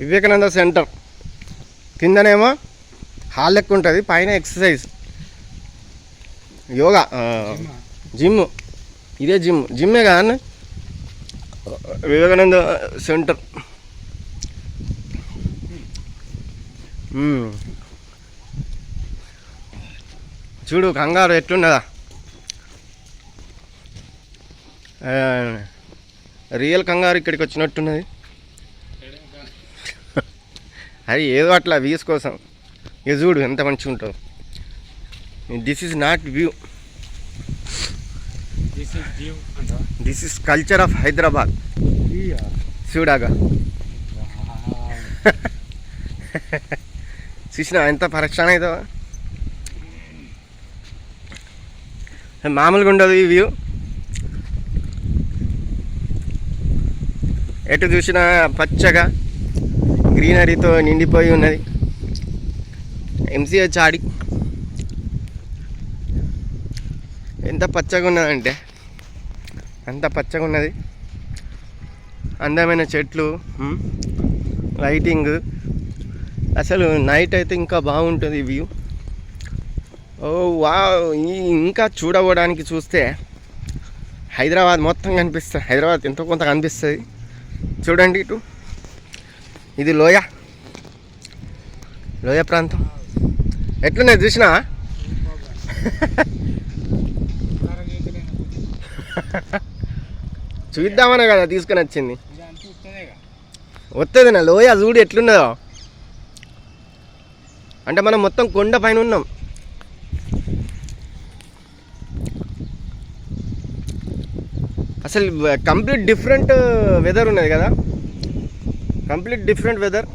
Vivekananda centre కిందనేమో hall లెక్క ఉంటుంది, పైన ఎక్సర్సైజ్ యోగా జిమ్. ఇదే జిమ్మే కదా వివేకానంద సెంటర్. చూడు కంగారు ఎట్లున్నదా, రియల్ కంగారు ఇక్కడికి వచ్చినట్టున్నది. అది ఏదో అట్లా వ్యూస్ కోసం. ఇక చూడు ఎంత మంచిగా ఉంటుందో. This is not view, this is culture of Hyderabad. చూడాగా చూసినా ఎంత పరీక్షణ అవుతావా, మామూలుగా ఉండదు ఈ వ్యూ. ఎటు చూసినా పచ్చగా గ్రీనరీతో నిండిపోయి ఉన్నది. ఎంసీహెచ్ ఆడి ఎంత పచ్చగా ఉన్నదంటే అంత పచ్చగా ఉన్నది. అందమైన చెట్లు, లైటింగ్, అసలు నైట్ అయితే ఇంకా బాగుంటుంది వ్యూ. ఓ వా, ఇంకా చూడబోడానికి చూస్తే హైదరాబాద్ మొత్తం కనిపిస్తుంది. హైదరాబాద్ ఎంతో కొంత కనిపిస్తుంది. చూడండి ఇటు, ఇది లోయ ప్రాంతం ఎట్లున్నది చూసినా. చూద్దామనే కదా తీసుకొని వచ్చింది. వస్తుంది నా లోయ, చూడు ఎట్లున్నదో. అంటే మనం మొత్తం కొండ పైన ఉన్నాం. అసలు కంప్లీట్ డిఫరెంట్ వెదర్ ఉన్నది కదా, కంప్లీట్ డిఫరెంట్ వెదర్.